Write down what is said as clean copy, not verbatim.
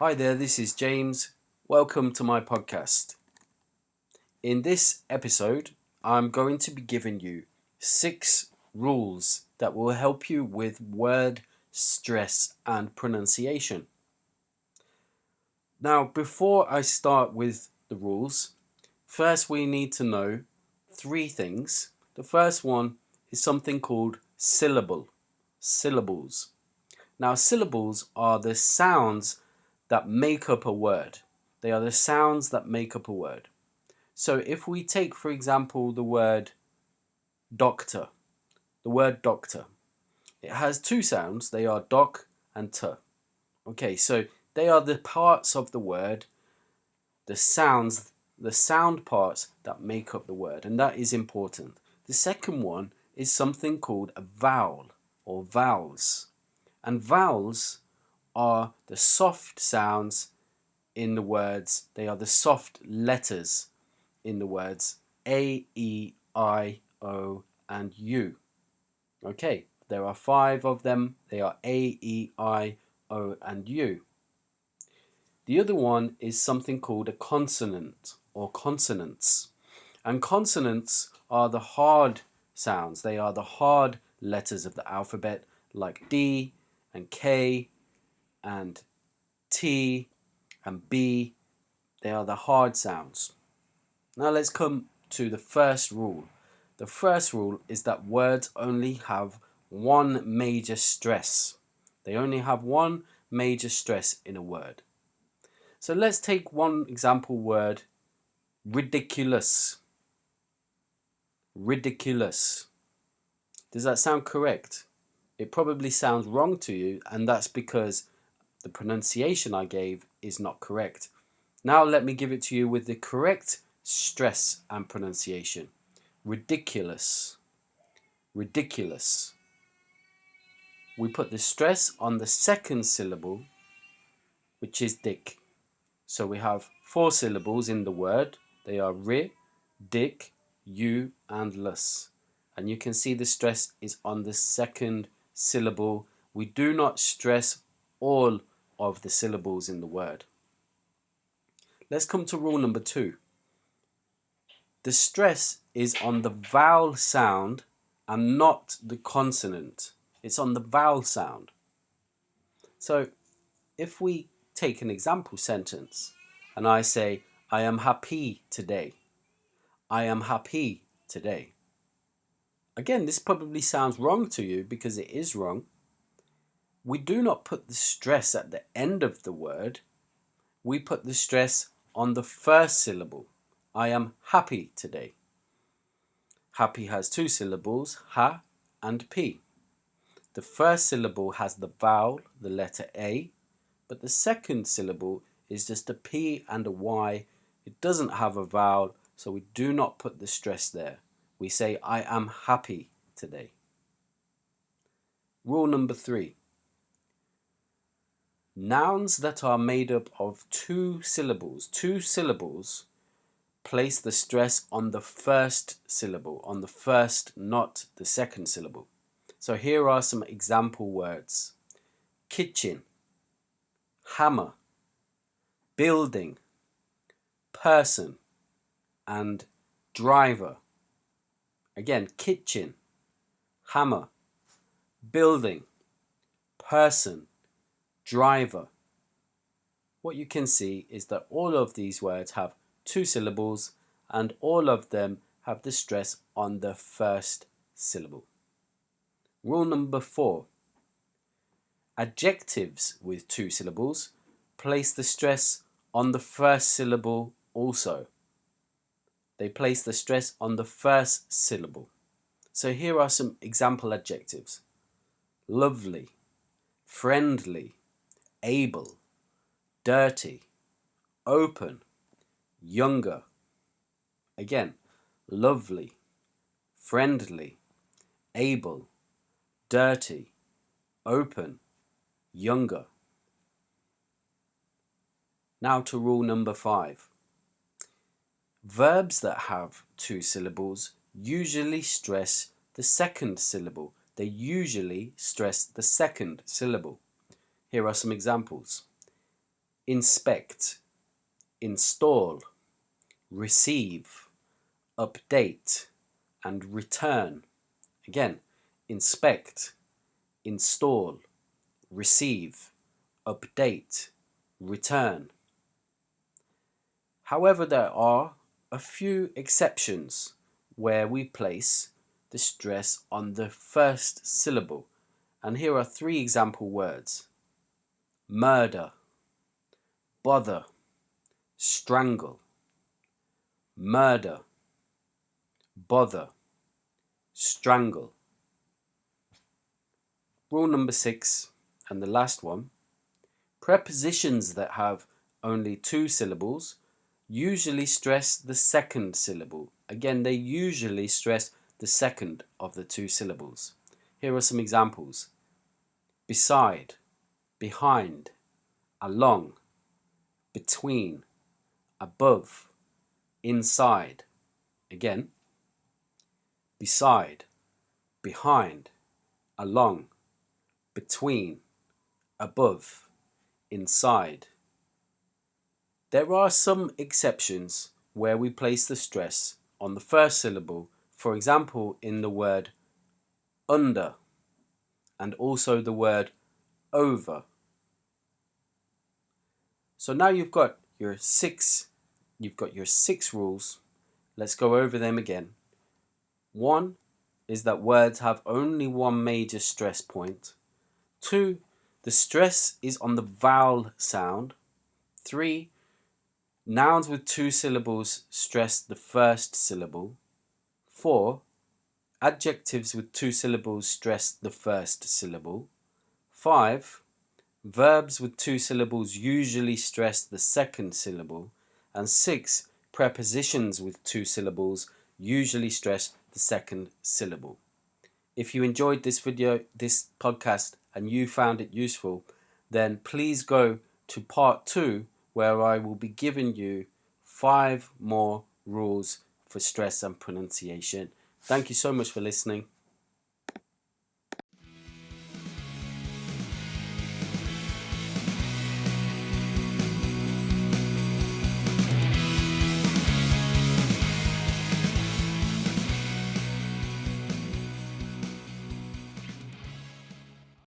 Hi there, this is James. Welcome to my podcast. In this episode, I'm going to be giving you 6 rules that will help you with word stress and pronunciation. Now, before I start with the rules, first we need to know 3 things. The first one is something called syllables. Now, syllables are the sounds that make up a word. They are the sounds that make up a word. So if we take, for example, the word doctor, it has 2 sounds. They are doc and t. Okay, so they are the parts of the word, the sound parts that make up the word, and that is important. The second one is something called a vowel or vowels. And vowels are the soft sounds in the words. They are the soft letters in the words A, E, I, O, and U. Okay, there are 5 of them. They are A, E, I, O, and U. The other one is something called a consonant or consonants. And consonants are the hard sounds. They are the hard letters of the alphabet, like D and K and T and B. They are the hard sounds. Now let's come to the first rule. The first rule is that words only have one major stress. They only have one major stress in a word. So let's take one example word, ridiculous. Ridiculous. Does that sound correct? It probably sounds wrong to you, and that's because the pronunciation I gave is not correct. Now let me give it to you with the correct stress and pronunciation. Ridiculous. Ridiculous. We put the stress on the second syllable, which is dick. So we have 4 syllables in the word. They are ri, dick, you, and lus. And you can see the stress is on the second syllable. We do not stress all of the syllables in the word. Let's come to rule number 2. The stress is on the vowel sound and not the consonant. It's on the vowel sound. So if we take an example sentence and I say, I am happy today. I am happy today. Again, this probably sounds wrong to you because it is wrong. We do not put the stress at the end of the word. We put the stress on the first syllable. I am happy today. Happy has 2 syllables, ha and p. The first syllable has the vowel, the letter A, but the second syllable is just a P and a Y. It doesn't have a vowel, so we do not put the stress there. We say, I am happy today. Rule number 3. Nouns that are made up of 2 syllables, place the stress on the first syllable, on the first, not the second syllable. So here are some example words. Kitchen, hammer, building, person, and driver. Again, kitchen, hammer, building, person, driver. What you can see is that all of these words have 2 syllables and all of them have the stress on the first syllable. Rule number 4. Adjectives with 2 syllables place the stress on the first syllable also. They place the stress on the first syllable. So here are some example adjectives. Lovely, friendly, able, dirty, open, younger. Again, lovely, friendly, able, dirty, open, younger. Now to rule number 5. Verbs that have 2 syllables usually stress the second syllable. They usually stress the second syllable. Here are some examples. inspect, install, receive, update, and return. Again, inspect, install, receive, update, return. However, there are a few exceptions where we place the stress on the first syllable, and here are 3 example words: murder, bother, strangle. Murder, bother, strangle. Rule number 6, and the last one: prepositions that have only 2 syllables usually stress the second syllable. Again, they usually stress the second of the 2 syllables. Here are some examples: beside, behind, along, between, above, inside. Again, beside, behind, along, between, above, inside. There are some exceptions where we place the stress on the first syllable, for example in the word under and also the word over. So now you've got your six rules. Let's go over them again. 1 is that words have only 1 major stress point. 2, the stress is on the vowel sound. 3, nouns with 2 syllables stress the first syllable. 4, adjectives with 2 syllables stress the first syllable. 5, verbs with 2 syllables usually stress the second syllable. And 6, prepositions with 2 syllables usually stress the second syllable. If you enjoyed this podcast, and you found it useful, then please go to part 2, where I will be giving you 5 more rules for stress and pronunciation. Thank you so much for listening.